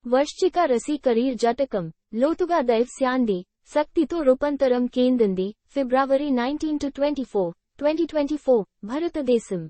వృశ్చిక రాశి కెరీర్ జాతకం లోతుగా దైవశాంతి శక్తితో రూపాంతరం చెందింది. ఫిబ్రవరి 19-24, 2024 భారతదేశం.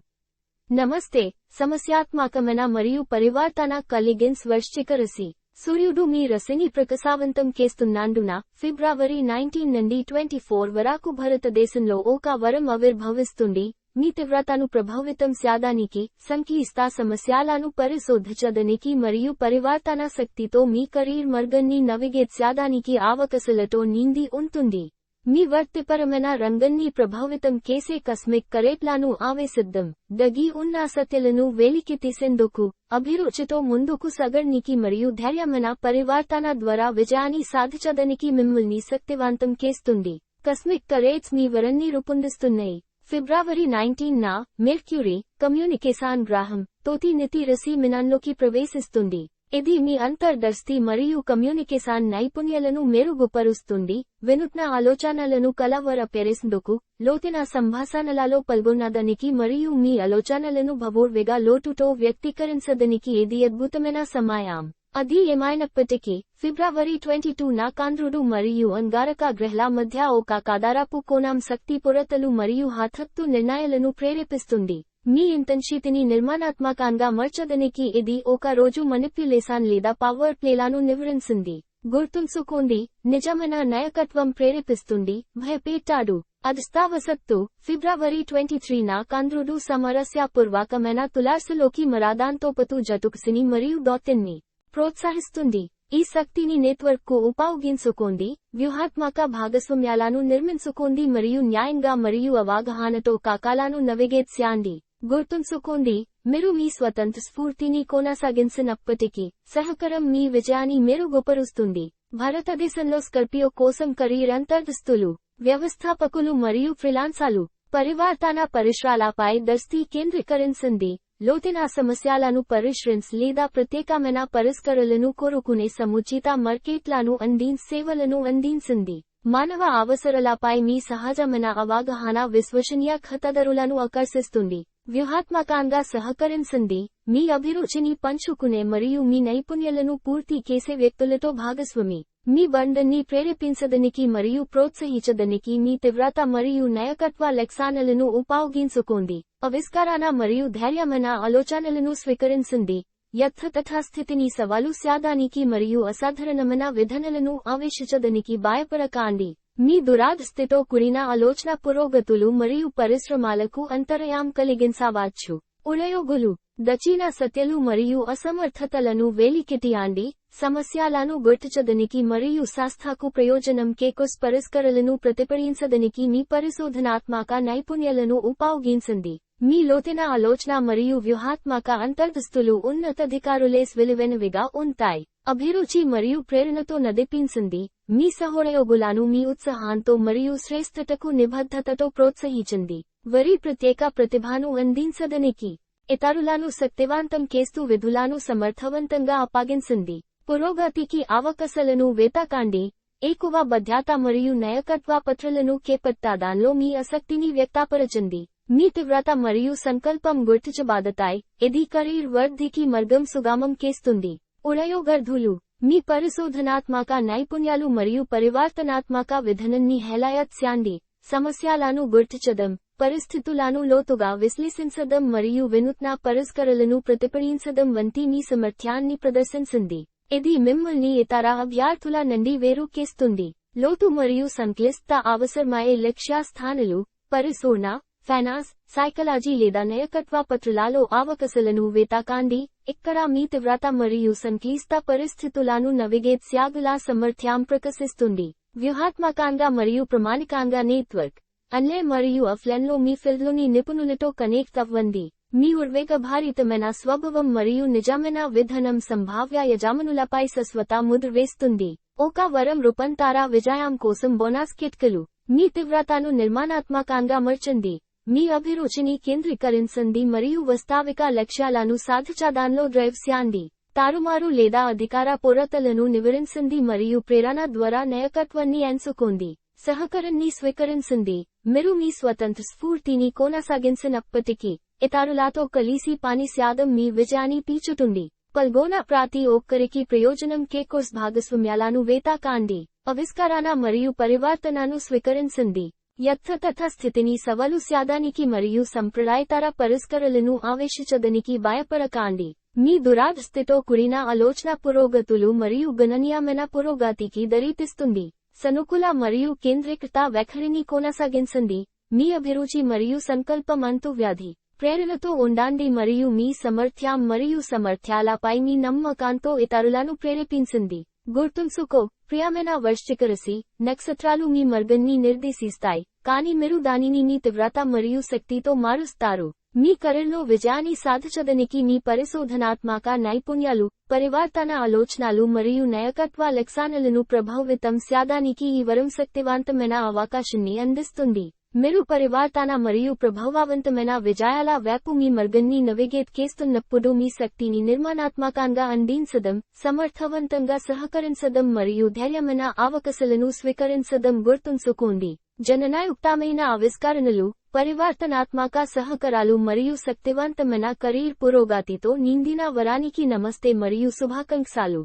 నమస్తే. సమస్యాత్మకమైన మరియు పరివర్తన కలిగిన వృశ్చిక రాశి. సూర్యుడు మీ రాశిని ప్రకాశవంతం చేస్తున్నందున ఫిబ్రవరి 19 నుండి 24 వరకు భారతదేశంలో ఒక వరం ఆవిర్భవిస్తుంది. మీ తీవ్రతను ప్రభావితం చేయడానికి, సంక్లిష్ట సమస్యలను పరిశోధించడానికి మరియు పరివర్తన శక్తితో మీ కెరీర్ మార్గాన్ని నావిగేట్ చేయడానికి అవకాశాలతో నిండి ఉంటుంది. మీ వృత్తిపరమైన రంగాన్ని ప్రభావితం చేసే కాస్మిక్ కరెంట్లను ఆవేశిద్దాం. దాగి ఉన్న సత్యాలను వెలికి తీసేందుకు, అభిరుచితో ముందుకు సాగడానికి మరియు ధైర్యమైన పరివర్తన ద్వారా విజయాన్ని సాధించడానికి మిమ్మల్ని శక్తివంతం చేస్తుంది. కాస్మిక్ కరెంట్స్ మీ వరాన్ని రూపొందిస్తున్నాయి. ఫిబ్రవరి 19న మెర్క్యూరీ, కమ్యూనికేషన్ గ్రహం, తోటి నీతి రాశి మీనంలోకి ప్రవేశిస్తుంది. ఇది మీ అంతర్దృష్టి మరియు కమ్యూనికేషన్ నైపుణ్యాలను మెరుగుపరుస్తుంది. వినూత్న ఆలోచనలను కలవరపరిచేందుకు, లోతైన సంభాషణలలో పాల్గొనడానికి మరియు మీ ఆలోచనలను భావోద్వేగ లోతుతో వ్యక్తీకరించడానికి ఇది అద్భుతమైన సమయం. అది ఏమైనప్పటికీ, ఫిబ్రవరి 22న చంద్రుడు మరియు అంగారక గ్రహాల మధ్య ఒక కదలిపు కోణం శక్తిపూరితలు మరియు హఠాత్తు నిర్ణయాలను ప్రేరేపిస్తుంది. మీ ఇంటెన్సిటీని నిర్మాణాత్మకంగా మార్చడానికి ఇది ఒక రోజు మానిప్యులేషన్ లేదా పవర్ ప్లేలను నివారించింది. గుర్తుంచుకోండి, నిజమైన నాయకత్వం ప్రేరేపిస్తుంది, భయపెట్టాడు. అదృష్టవశాత్తు ఫిబ్రవరి 23న చంద్రుడు సామరస్యపూర్వకమైన తులారాశిలోకి మారడంతో పాటు జటుకుసిని మరియు దౌత్యాన్ని ప్రోత్సహిస్తుంది. ఈ శక్తిని నెట్వర్క్కు ఉపయోగించుకోండి, వ్యూహాత్మక భాగస్వామ్యాలను నిర్మించుకోండి మరియు న్యాయంగా మరియు అవగాహనతో కాలాలను నావిగేట్ చేయండి. గుర్తుంచుకోండి, మీరు మీ స్వతంత్ర స్ఫూర్తిని కొనసాగించినప్పటికీ, సహకారం మీ విజయాన్ని మెరుగుపరుస్తుంది. భారతదేశంలో స్కార్పియో కోసం కెరీర్ అంతర్దృష్టులు, వ్యవస్థాపకులు మరియు ఫ్రీలాన్సర్లు పరివర్తన పరిశ్రమలపై దృష్టి కేంద్రీకరించింది. లోతైన సమస్యలను పరిష్కరించి లేదా ప్రత్యేకమైన పరిష్కారాలను కోరుకునే సముచిత మార్కెట్లను అందించే సేవలను అందించింది. మానవ అవసరాలపై మీ సహజమైన అవగాహన విశ్వసనీయ ఖాతాదారులను ఆకర్షిస్తుంది. వ్యూహాత్మకంగా సహకరించింది. మీ అభిరుచిని పంచుకునే మరియు మీ నైపుణ్యాలను పూర్తి చేసే వ్యక్తులతో భాగస్వామి. మీ బంధాన్ని ప్రేరేపించడానికి మరియు ప్రోత్సహించడానికి మీ తీవ్రత మరియు నాయకత్వ లక్షణాలను ఉపయోగించుకోండి. ఆవిష్కరణ మరియు ధైర్యమైన ఆలోచనలను స్వీకరించండి. యథాస్థితిని సవాలు చేయడానికి మరియు అసాధారణమైన విధానాలను ఆవేశించడానికి భయపడకండి. మీ దురదృష్టంతో కూడిన ఆలోచన పురోగతులు మరియు పరిశ్రమలకు అంతరాయం కలిగించవచ్చు. ఉద్యోగులు, దక్షిణ సత్యాలు మరియు అసమర్థతలను వెలికితీయండి. సమస్యలను గుర్తించడానికి మరియు సంస్థకు ప్రయోజనం చేకూర్చే పరిష్కారాలను ప్రతిపాదించడానికి మీ పరిశోధనాత్మక నైపుణ్యాలను ఉపయోగించండి. మీ లోతైన ఆలోచన మరియు వ్యూహాత్మక అంతర్దృష్టులు ఉన్నతాధికారులే విలువైనవిగా ఉంటాయి. అభిరుచి మరియు ప్రేరణతో నడిపించండి. మీ సహోద్యోగులను మీ ఉత్సాహంతో మరియు శ్రేష్ఠతకు నిబద్ధతతో ప్రోత్సహించండి. వారి ప్రత్యేక ప్రతిభను అందించడానికి, ఇతరులను శక్తివంతం చేస్తూ విధులను సమర్థవంతంగా అప్పగించండి. పురోగతికి అవకాశాలను వెతకండి. ఎక్కువ బాధ్యత మరియు నాయకత్వ పాత్రలను చేపట్టడంలో మీ ఆసక్తిని వ్యక్తపరచండి. మీ తీవ్రత మరియు సంకల్పం గుర్తించబడతాయి. ఇది కెరీర్ వృద్ధికి మార్గం సుగమం చేస్తుంది. ఉద్యోగార్థులు, మీ పరిశోధనాత్మక నైపుణ్యాలు మరియు పరివర్తనాత్మక విధానాన్ని హైలైట్ చేయండి. సమస్యలను గుర్తించడం, పరిస్థితులను లోతుగా విశ్లేషించడం మరియు వినూత్న పరిష్కారాలను ప్రతిపాదించడం వంటి మీ సామర్థ్యాన్ని ప్రదర్శించండి. ఇది మిమ్మల్ని ఇతర అభ్యర్థుల నుండి వేరు చేస్తుంది. లోతు మరియు సంక్లిష్ట అవసరమయ్యే లక్ష్య స్థానాలు, పరిశోధన, ఫైనాన్స్, సైకాలజీ లేదా నాయకత్వ పాత్రలలో అవకాశాలను వెతకండి. ఇక్కడ మీ తీవ్రత మరియు సంక్లిష్ట పరిస్థితులను నావిగేట్ చేయగల సామర్థ్యం ప్రకాశిస్తుంది. వ్యూహాత్మకంగా మరియు ప్రామాణికంగా నెట్వర్క్, ఆన్లైన్ మరియు ఆఫ్లైన్లో మీ ఫీల్డ్లోని నిపుణులతో కనెక్ట్ అవ్వండి. మీ ఉద్వేగభరితమైన స్వభావం మరియు నిజమైన విధానం సంభావ్య యజమానులపై శాశ్వత ముద్ర వేస్తుంది. ఒక వరం రూపాంతర విజయం కోసం బోనస్ కిట్కలు. మీ తీవ్రతను నిర్మాణాత్మకంగా మార్చండి. మీ అభిరుచిని కేంద్రీకరించండి మరియు వాస్తవిక లక్ష్యాలను సాధించడంలో డ్రైవ్ చేయండి. తారుమారు లేదా అధికార పోరాటాలను నివారించండి మరియు ప్రేరణ ద్వారా నాయకత్వాన్ని ఎంచుకోండి. సహకారాన్ని స్వీకరించండి. మీరు మీ స్వతంత్ర స్ఫూర్తిని కొనసాగించినప్పటికీ, ఇతరులతో కలిసి పని చేయడం మీ విజయాన్ని పెంచుతుంది. పల్గొన ప్రతి ఒక్కరికి ప్రయోజనం కేకోర్స్ భాగస్వామ్యాలను వేతాకాండి ఆవిష్కరణ మరియు పరివర్తనను స్వీకరించింది. యథాతథ స్థితిని సవాలు చేయడానికి మరియు సంప్రదాయేతర పరిష్కారాలను ఆవేశించడానికి భయపడకండి. మీ దురాస్థితితో కూడిన ఆలోచన పురోగతులు మరియు గణనీయమైన పురోగతికి దారితీస్తుంది. సానుకూల మరియు కేంద్రీకృత వైఖరిని కొనసాగించండి. మీ అభిరుచి మరియు సంకల్పం అంటువ్యాధి ప్రేరణతో ఉండండి మరియు మీ సామర్థ్యం మరియు సామర్థ్యాలపై మీ నమ్మకంతో ఇతరులను ప్రేరేపించండి. గుర్తుంచుకో, ప్రియమైన వృశ్చిక రాశి, నక్షత్రాలు మీ మార్గాన్ని నిర్దేశిస్తాయి, కానీ మీరు దానిని మీ తీవ్రత మరియు శక్తితో మారుస్తారు. మీ కెరీర్లో విజయాన్ని సాధించడానికి మీ పరిశోధనాత్మక నైపుణ్యాలు, పరివర్తన ఆలోచనలు మరియు నాయకత్వ లక్షణాలను ప్రభావితం చేయడానికి ఈ వరం శక్తివంతమైన అవకాశాన్ని అందిస్తుంది. మీరు పరివర్తన మరియు ప్రభావవంతమైన విజయాల వైపు మీ మార్గాన్ని నావిగేట్ చేస్తున్నప్పుడు మీ శక్తిని నిర్మాణాత్మకంగా అందించడం, సమర్థవంతంగా సహకరించడం మరియు ధైర్యమైన అవకాశాలను స్వీకరించడం గుర్తుంచుకోండి. జననాయుక్తమైన ఆవిష్కరణలు, పరివర్తనాత్మక సహకారాలు మరియు శక్తివంతమైన కెరీర్ పురోగతితో నిండిన వరానికి నమస్తే మరియు శుభాకాంక్షలు.